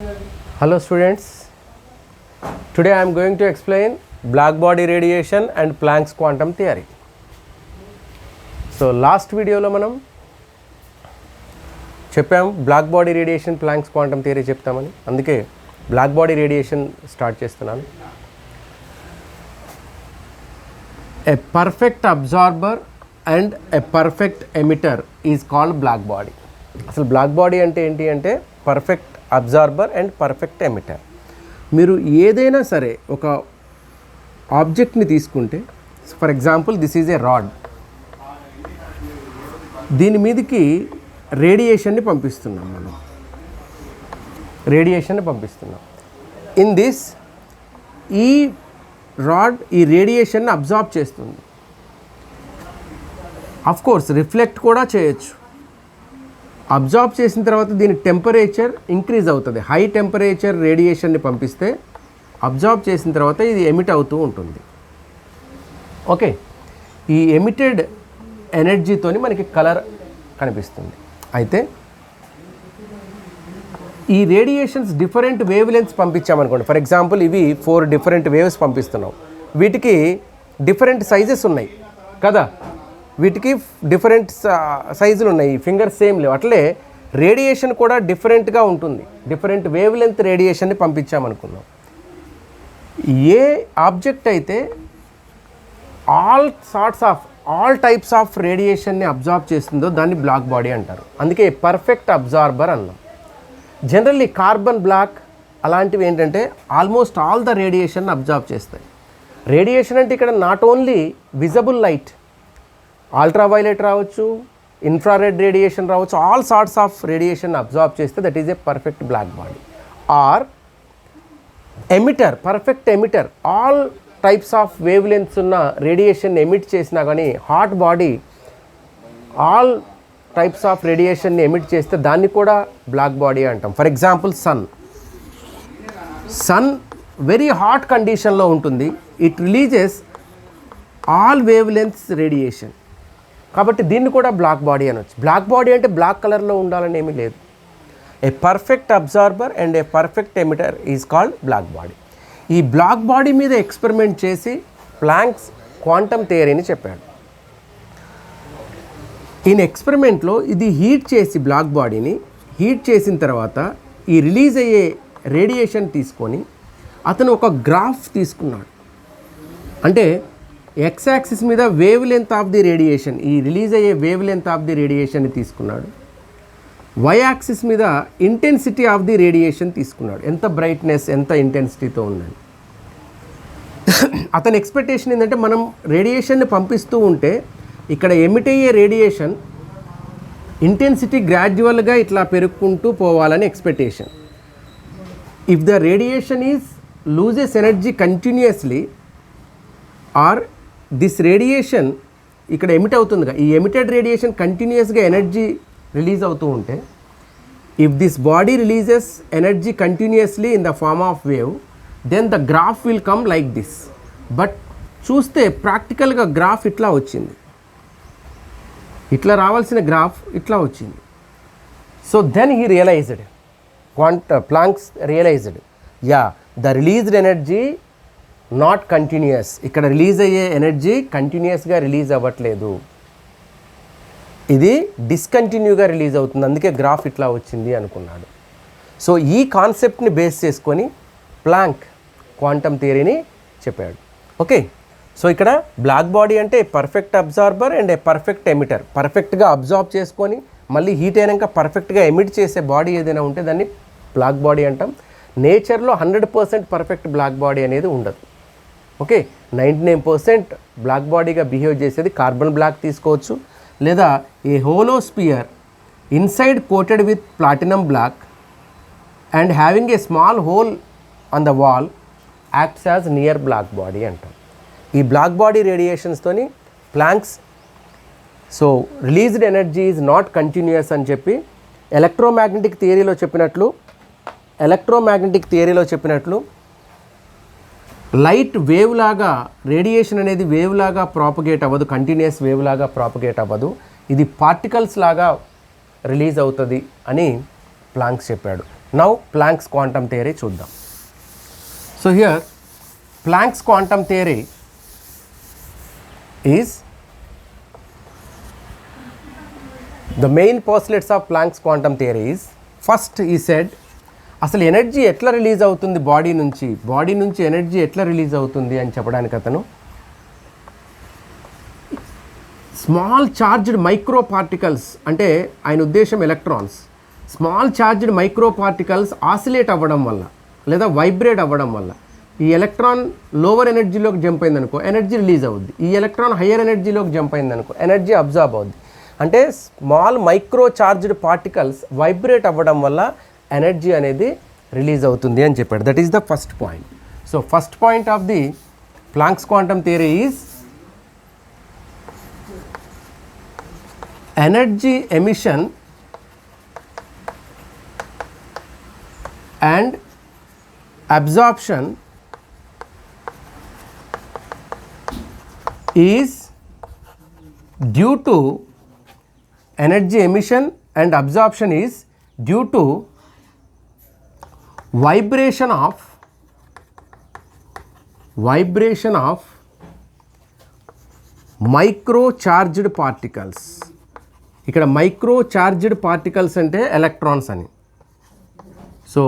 Hello students, today I am going to explain black body radiation and Planck's quantum theory. So last video lo manam cheppam black body radiation Planck's quantum theory cheptamani, అందుకే black body radiation start చేస్తున్నాను. A perfect absorber and a perfect emitter is called black body. అసలు black body అంటే ఏంటి అంటే perfect absorber and perfect emitter. మీరు ఏదైనా సరే ఒక ఆబ్జెక్ట్ని తీసుకుంటే, for example this is a rod, దీని మీదకి రేడియేషన్ని పంపిస్తున్నాం. మనం రేడియేషన్ని పంపిస్తున్నాం. ఇన్ దిస్ ఈ రాడ్ ఈ రేడియేషన్ని అబ్జార్బ్ చేస్తుంది. ఆఫ్ కోర్స్ రిఫ్లెక్ట్ కూడా చేయొచ్చు. అబ్జార్బ్ చేసిన తర్వాత దీని టెంపరేచర్ ఇంక్రీజ్ అవుతుంది. హై టెంపరేచర్ రేడియేషన్ని పంపిస్తే అబ్జార్బ్ చేసిన తర్వాత ఇది ఎమిట్ అవుతూ ఉంటుంది. ఓకే, ఈ ఎమిటెడ్ ఎనర్జీతోని మనకి కలర్ కనిపిస్తుంది. అయితే ఈ రేడియేషన్స్ డిఫరెంట్ వేవ్ లెంత్స్ పంపించామనుకోండి. ఫర్ ఎగ్జాంపుల్ ఇవి 4 డిఫరెంట్ వేవ్స్ పంపిస్తున్నాం. వీటికి డిఫరెంట్ సైజెస్ ఉన్నాయి కదా, వీటికి డిఫరెంట్ సైజులు ఉన్నాయి, ఫింగర్స్ సేమ్ లేవు. అట్లే రేడియేషన్ కూడా డిఫరెంట్గా ఉంటుంది. డిఫరెంట్ వేవ్ లెంత్ రేడియేషన్ని పంపించామనుకున్నాం. ఏ ఆబ్జెక్ట్ అయితే ఆల్ టైప్స్ ఆఫ్ రేడియేషన్ని అబ్జార్బ్ చేస్తుందో దాన్ని బ్లాక్ బాడీ అంటారు. అందుకే పర్ఫెక్ట్ అబ్జార్బర్ అన్నాం. జనరల్లీ కార్బన్ బ్లాక్ అలాంటివి ఏంటంటే almost all the radiation absorb చేస్తాయి. రేడియేషన్ అంటే ఇక్కడ not only visible light, ultraviolet రావచ్చు, ఇన్ఫ్రారెడ్ రేడియేషన్ రావచ్చు, all sorts of radiation absorb చేస్తే that is a perfect black body. Or emitter, perfect emitter, all types of wave lengths ఉన్న radiation emit చేసినా కానీ hot body all types of రేడియేషన్ని emit చేస్తే దాన్ని కూడా బ్లాక్ బాడీ అంటాం. For example sun very hot కండిషన్లో ఉంటుంది. It releases all wavelengths radiation, కాబట్టి దీన్ని కూడా బ్లాక్ బాడీ అనొచ్చు. బ్లాక్ బాడీ అంటే బ్లాక్ కలర్లో ఉండాలని ఏమీ లేదు. A perfect absorber and a perfect emitter is called black body. ఈ బ్లాక్ బాడీ మీద ఎక్స్పెరిమెంట్ చేసి ప్లాంక్స్ క్వాంటమ్ థియరీని చెప్పాడు. ఈయన ఎక్స్పెరిమెంట్లో ఇది హీట్ చేసి బ్లాక్ బాడీని హీట్ చేసిన తర్వాత ఈ రిలీజ్ అయ్యే రేడియేషన్ తీసుకొని అతను ఒక గ్రాఫ్ తీసుకున్నాడు. అంటే ఎక్స్ యాక్సిస్ మీద wave length of the radiation, ఈ రిలీజ్ అయ్యే వేవ్ లెంత్ ఆఫ్ ది రేడియేషన్ని తీసుకున్నాడు. వై యాక్సిస్ మీద ఇంటెన్సిటీ ఆఫ్ ది రేడియేషన్ తీసుకున్నాడు, ఎంత బ్రైట్నెస్ ఎంత ఇంటెన్సిటీతో ఉందని. అతని ఎక్స్పెక్టేషన్ ఏంటంటే మనం రేడియేషన్ని పంపిస్తూ ఉంటే ఇక్కడ ఎమిట్ అయ్యే రేడియేషన్ ఇంటెన్సిటీ గ్రాడ్యువల్గా ఇట్లా పెరుగుకుంటూ పోవాలని expectation. If the radiation is loses energy continuously or this radiation ఇక్కడ ఎమిట్ అవుతుందిగా, ఈ ఎమిటెడ్ రేడియేషన్ కంటిన్యూస్గా ఎనర్జీ రిలీజ్ అవుతూ ఉంటే, if this body releases energy continuously in the form of wave, then the graph will come like this. But చూస్తే ప్రాక్టికల్గా graph ఇట్లా వచ్చింది, ఇట్లా రావాల్సిన గ్రాఫ్ ఇట్లా వచ్చింది. So then he realised, Planck's realised, the released energy not continuous, ఇక్కడ release అయ్యే ఎనర్జీ కంటిన్యూస్గా రిలీజ్ అవ్వట్లేదు, ఇది డిస్కంటిన్యూగా రిలీజ్ అవుతుంది, అందుకే గ్రాఫ్ ఇట్లా వచ్చింది అనుకున్నాడు. సో ఈ కాన్సెప్ట్ని బేస్ చేసుకొని ప్లాంక్ క్వాంటమ్ థియరీని చెప్పాడు. ఓకే, సో ఇక్కడ బ్లాక్ బాడీ అంటే perfect absorber and a perfect emitter. పర్ఫెక్ట్గా అబ్జార్బ్ చేసుకొని మళ్ళీ హీట్ అయినాక పర్ఫెక్ట్గా ఎమిట్ చేసే బాడీ ఏదైనా ఉంటే దాన్ని బ్లాక్ బాడీ అంటాం. నేచర్లో 100% పర్ఫెక్ట్ బ్లాక్ బాడీ అనేది ఉండదు. ఓకే, 99% బ్లాక్ బాడీగా బిహేవ్ చేసేది కార్బన్ బ్లాక్ తీసుకోవచ్చు, లేదా a hollow sphere inside coated with platinum black and having a small hole on the wall acts as near black body అంటాం. ఈ బ్లాక్ బాడీ రేడియేషన్స్తోని Planck's released energy is not continuous అని చెప్పి electromagnetic థియరీలో చెప్పినట్లు light wave లాగా radiation అనేది wave లాగా ప్రాపగేట్ అవ్వదు, కంటిన్యూస్ వేవ్ లాగా ప్రాపగేట్ అవ్వదు, ఇది పార్టికల్స్ లాగా రిలీజ్ అవుతుంది అని ప్లాంక్స్ చెప్పాడు. Now Planck's quantum theory చూద్దాం. So here Planck's quantum theory is the main postulates of Planck's quantum theory is, first he said అసలు ఎనర్జీ ఎట్లా రిలీజ్ అవుతుంది బాడీ నుంచి ఎనర్జీ ఎట్లా రిలీజ్ అవుతుంది అని చెప్పడానికి అతను స్మాల్ చార్జ్డ్ మైక్రో పార్టికల్స్, అంటే ఆయన ఉద్దేశం electrons, small charged micro particles oscillate అవ్వడం వల్ల లేదా వైబ్రేట్ అవ్వడం వల్ల ఈ ఎలక్ట్రాన్ లోవర్ ఎనర్జీలోకి జంప్ అయిందనుకో ఎనర్జీ రిలీజ్ అవుద్ది, ఈ ఎలక్ట్రాన్ హయ్యర్ ఎనర్జీలోకి జంప్ అయిందనుకో ఎనర్జీ అబ్జార్బ్ అవుద్ది. అంటే small micro charged particles vibrate అవ్వడం వల్ల ఎనర్జీ అనేది రిలీజ్ అవుతుంది అని చెప్పాడు. That is the first point. So first point of the Planck's quantum theory is energy emission and absorption is due to energy emission and absorption is due to vibration of micro charged particles. ఇక్కడ micro charged particles అంటే electrons అని. So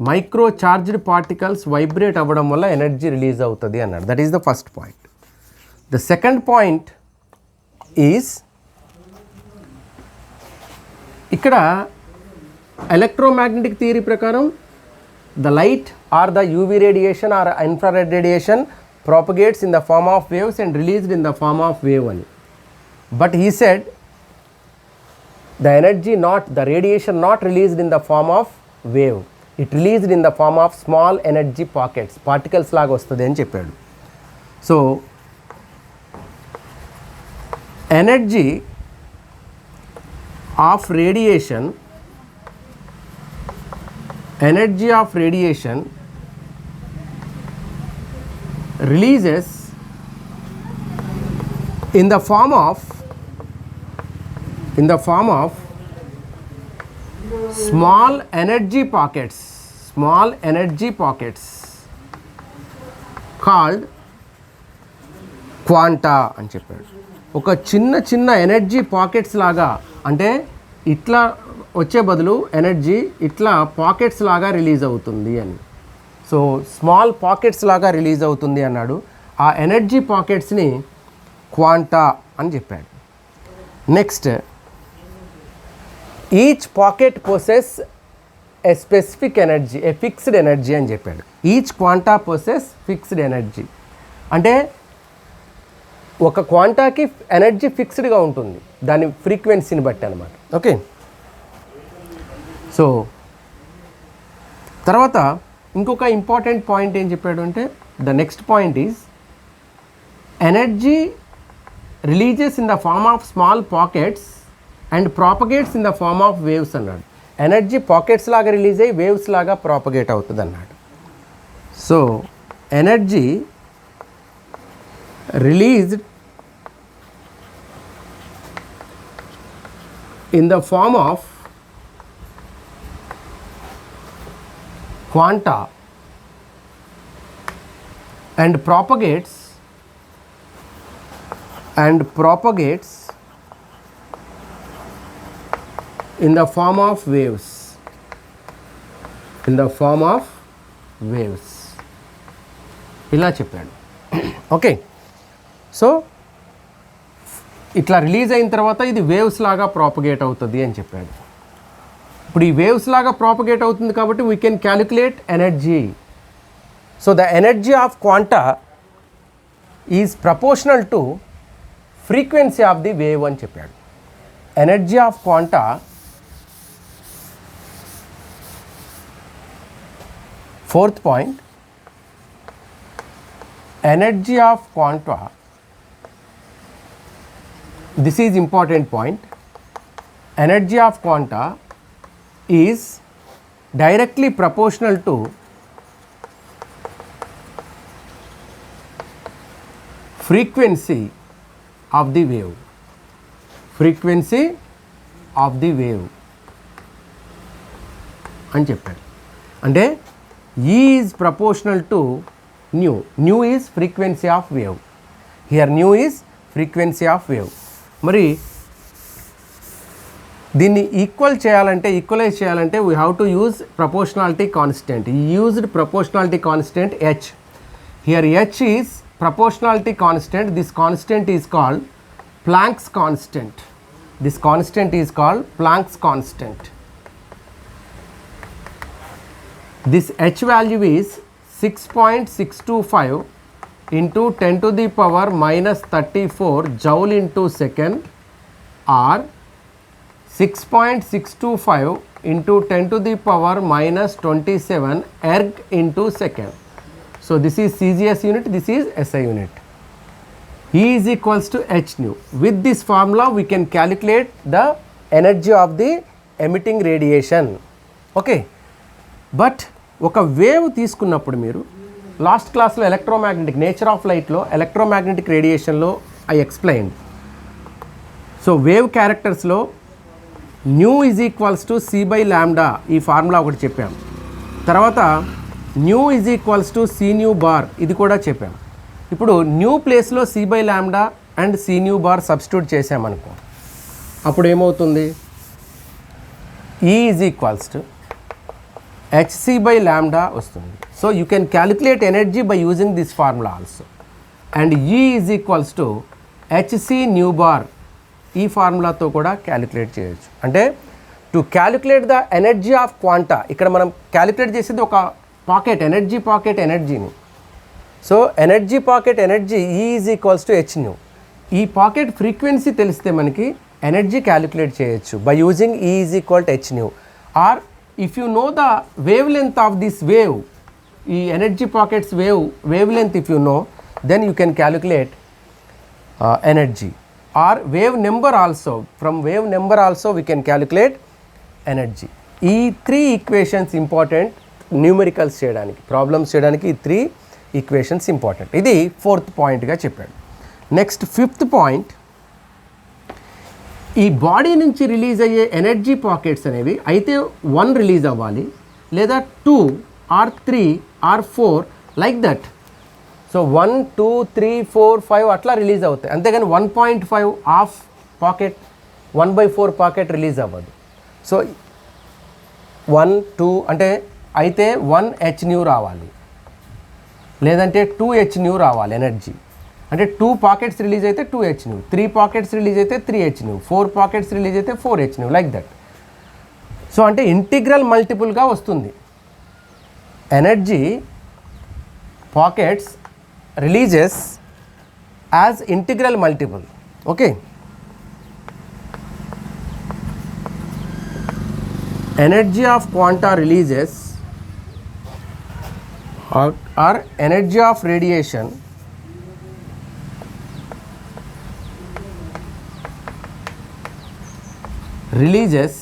micro charged particles vibrate అవ్వడం వల్ల energy release అవుతుంది అన్నాడు. That is the first point. The second point is ఇక్కడ electromagnetic theory ప్రకారం the light or the UV radiation or infrared radiation propagates in the form of waves and released in the form of wave అని. But he said the energy the radiation not released in the form of wave, it released in the form of small energy pockets, particles లాగా వస్తుంది అని చెప్పాడు. So energy of radiation releases in the form of small energy pockets called quanta అని చెప్పాడు. ఒక చిన్న energy pockets లాగా, అంటే ఇట్లా వచ్చే బదులు ఎనర్జీ ఇట్లా పాకెట్స్ లాగా రిలీజ్ అవుతుంది అని. సో స్మాల్ పాకెట్స్ లాగా రిలీజ్ అవుతుంది అన్నాడు. ఆ ఎనర్జీ పాకెట్స్ని క్వాంటా అని చెప్పాడు. నెక్స్ట్, ఈచ్ పాకెట్ పొసెస్ ఏ స్పెసిఫిక్ ఎనర్జీ, ఏ ఫిక్స్డ్ ఎనర్జీ అని చెప్పాడు. Each quanta possess fixed energy, అంటే ఒక క్వాంటాకి ఎనర్జీ ఫిక్స్డ్గా ఉంటుంది దాని ఫ్రీక్వెన్సీని బట్టి అనమాట. ఓకే, సో తర్వాత ఇంకొక ఇంపార్టెంట్ పాయింట్ ఏం చెప్పాడు అంటే, the next point is energy releases in the form of small pockets and propagates in the form of waves అన్నాడు. ఎనర్జీ పాకెట్స్ లాగా రిలీజ్ అయ్యి వేవ్స్ లాగా ప్రాపగేట్ అవుతుంది అన్నాడు. So energy released in the form of quanta and propagates in the form of waves, ఇలా చెప్పాడు. Okay, so ఇట్లా release అయిన తర్వాత ఇది వేవ్స్ లాగా ప్రాపగేట్ అవుతుంది అని చెప్పాడు. ఇప్పుడు ఈ వేవ్స్ లాగా ప్రాపగేట్ అవుతుంది కాబట్టి we can calculate energy. So the energy of quanta is proportional to frequency of the wave అని చెప్పాడు. Energy of quanta fourth point, energy of quanta, this is important point, energy of quanta is directly proportional to frequency of the wave. అని చెప్పాడు. అంటే E is proportional to new. New is frequency of wave. Here new is frequency of wave. మరి దీన్ని equalise చేయాలంటే we have to use proportionality constant. Used proportionality constant H. Here H is proportionality constant. This constant is called Planck's constant. This constant is called Planck's constant. This H value is 6.625 into 10 to the power minus 34 joule into second, or 6.625 into 10 to the power minus 27 erg into second. So this is CGS unit, this is SI unit. E is equals to h nu. With this formula we can calculate the energy of the emitting radiation. Okay, but ఒక wave తీసుకున్నప్పుడు మీరు last క్లాస్లో electromagnetic nature of లైట్లో electromagnetic రేడియేషన్లో I explain. So wave క్యారెక్టర్స్లో nu is equals to c by lambda ఈ formula ఒకటి చెప్పాం. తర్వాత nu is equals to c nu bar ఇది కూడా చెప్పాం. ఇప్పుడు న్యూ ప్లేస్లో c by lambda and c nu bar substitute చేసామనుకో, అప్పుడు ఏమవుతుంది? E is equals to hc by lambda వస్తుంది. So you can calculate energy by using this formula also. And E is equals to hc nu bar ఈ ఫార్ములాతో కూడా calculate చేయొచ్చు. అంటే to calculate the energy of quanta, ఇక్కడ మనం calculate చేసేది ఒక పాకెట్ ఎనర్జీని. So energy packet energy E is equals to h nu. ఈ పాకెట్ ఫ్రీక్వెన్సీ తెలిస్తే మనకి ఎనర్జీ క్యాలిక్యులేట్ చేయొచ్చు by using E is equal to h nu. Or if you know the wavelength of this wave, ఈ energy pockets wave length if you know, then you can calculate energy. Or wave number also, from wave number also we can calculate energy. ఈ 3 equations important numericals చేయడానికి, problems చేయడానికి ఈ 3 equations important. ఇది 4th పాయింట్గా చెప్పాడు. Next 5th point, ఈ body నుంచి release అయ్యే ఎనర్జీ పాకెట్స్ అనేవి అయితే 1 రిలీజ్ అవ్వాలి, లేదా 2 or 3 or 4 like that. So 1 2 3 4 5 అట్లా రిలీజ్ అవుతాయి, అంతేగాని 1.5 ఆఫ్ పాకెట్ 1/4 పాకెట్ రిలీజ్ అవ్వదు. సో 1 2 అంటే అయితే 1 హెచ్ న్యూ రావాలి, లేదంటే 2 హెచ్ న్యూ రావాలి ఎనర్జీ. అంటే 2 పాకెట్స్ రిలీజ్ అయితే 2 హెచ్ న్యూ, 3 పాకెట్స్ రిలీజ్ అయితే 3 హెచ్ న్యూ, 4 పాకెట్స్ రిలీజ్ అయితే 4 H nu, like that. So అంటే ఇంటిగ్రల్ మల్టిపుల్గా వస్తుంది. Energy pockets releases as integral multiple. Okay, energy of quanta releases or energy of radiation releases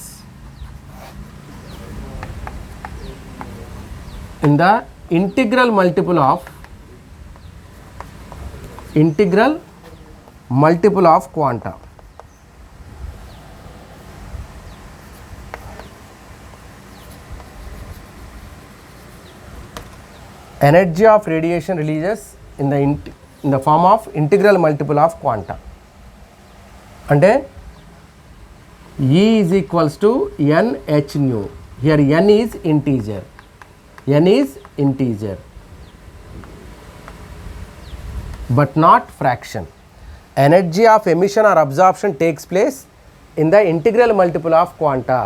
in the integral multiple of quanta. Energy of radiation releases in the form of integral multiple of quanta. అంటే E is equals to n h nu. Here n is integer. But not fraction. Energy of emission or absorption takes place in the integral multiple of quanta.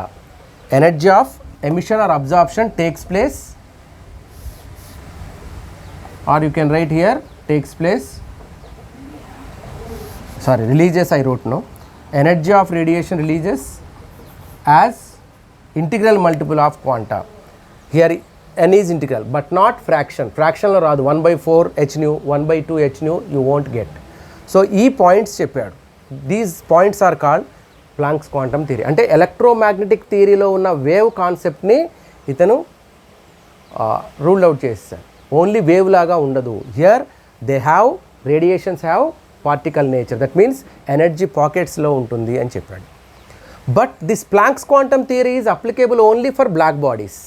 Energy of emission or absorption takes place, or you can write here takes place, sorry, releases I wrote no. Energy of radiation releases as integral multiple of quanta. Here n is integral but not fraction. Fraction lo raadu, 1/4 h nu, 1/2 h nu you won't get. So ee points cheppadu. These points are called Planck's quantum theory. అంటే electromagnetic థియరీలో ఉన్న wave కాన్సెప్ట్ని ఇతను rule out చేస్తాడు. Only wave లాగా ఉండదు. Here they have radiations have particle nature, that means energy పాకెట్స్లో ఉంటుంది అని చెప్పాడు. But this Planck's quantum theory is applicable only for black bodies.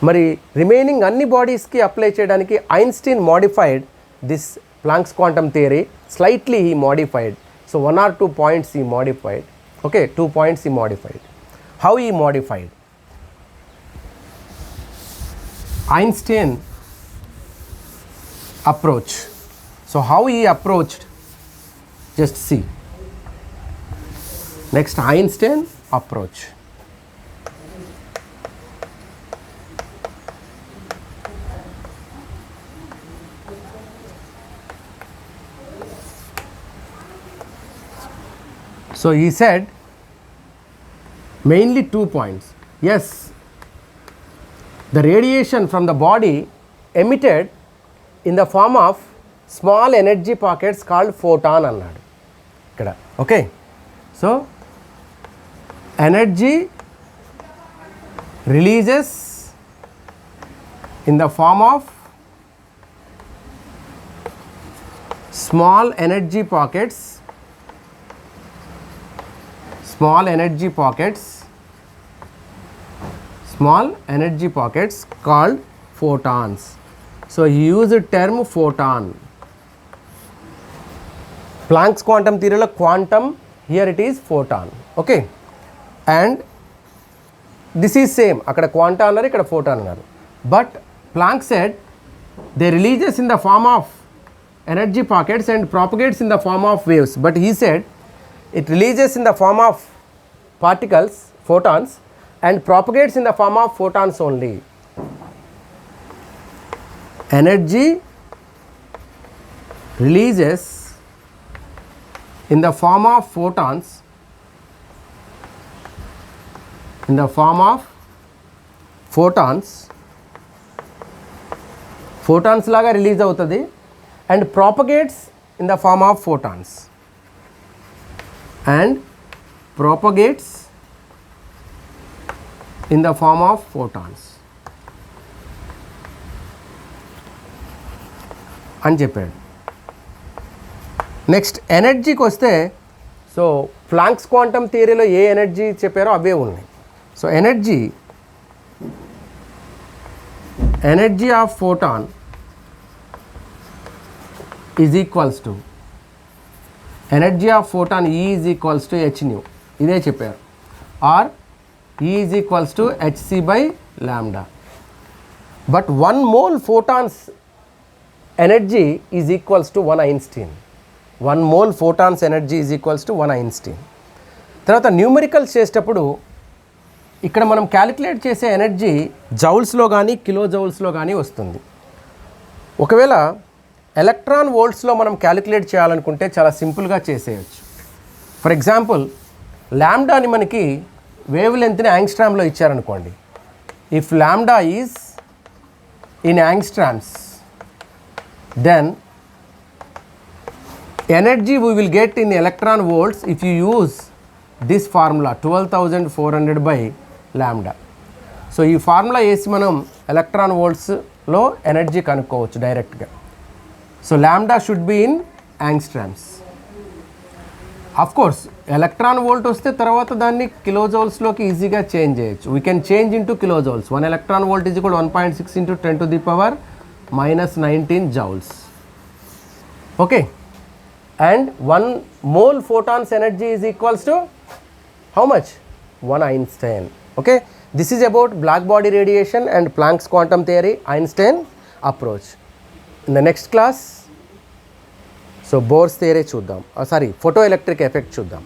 మరి రిమైనింగ్ అన్ని బాడీస్కి అప్లై చేయడానికి Einstein modified this planks quantum theory slightly he modified. So 1 or 2 points he modified. Okay, 2 points he modified. How he modified? Einstein approach. So how he approached? Just see. Next, Einstein approach. So he said mainly 2 points. Yes, the radiation from the body emitted in the form of small energy pockets called photon అన్నాడు ఇక్కడ. Okay, so energy releases in the form of small energy pockets called photons. So he used the term photon. Planck's quantum theory lo quantum, here it is photon. Okay, and this is same, akkada quanta annaru ikkada photon annaru, but Planck said they releases in the form of energy pockets and propagates in the form of waves, but he said it releases in the form of particles, photons, and propagates in the form of photons only. Energy releases in the form of photons, photons laga release avutadi and propagates in the form of photons. And propagates in the form of photons అని చెప్పాడు. Next ఎనర్జీకి వస్తే, so planks quantum థియరీలో ఏ energy చెప్పారో అవే ఉన్నాయి. So energy of photon is equals to energy of photon E is equals to h nu, ఇదే చెప్పారు, or E is equals to hc by lambda. But 1 mole photons energy is equals to 1 Einstein. 1 mole photons energy is equals to 1 Einstein. తర్వాత numericals చేసేటప్పుడు ఇక్కడ మనం calculate చేసే energy జౌల్స్లో కానీ kilo జౌల్స్లో కానీ వస్తుంది. ఒకవేళ ఎలక్ట్రాన్ వోల్ట్స్లో మనం క్యాలిక్యులేట్ చేయాలనుకుంటే చాలా సింపుల్గా చేసేయచ్చు. ఫర్ ఎగ్జాంపుల్, ల్యాండాని మనకి వేవ్ లెంత్ని యాంగ్స్ట్రామ్లో ఇచ్చారనుకోండి. If lambda is in angstroms, then energy we will get in electron volts if you use this formula 12,400 by lambda. So ఈ ఫార్ములా వేసి మనం ఎలక్ట్రాన్ వోల్ట్స్లో ఎనర్జీ కనుక్కోవచ్చు డైరెక్ట్గా. So lambda should be in angstroms. Of course, electron volt వస్తే తర్వాత దాన్ని kilo జౌల్స్లోకి ఈజీగా చేంజ్ చేయొచ్చు. We can change into kilojoules. 1 electron volt is equal to 1.6 into 10 to the power minus 19 joules. Okay, and 1 mole photons energy is equals to how much? 1 Einstein. Okay, this is about black body radiation and Planck's quantum theory, Einstein approach. In the next class, so Bohr's theory చూద్దాం, sorry photo electric effect చూద్దాం.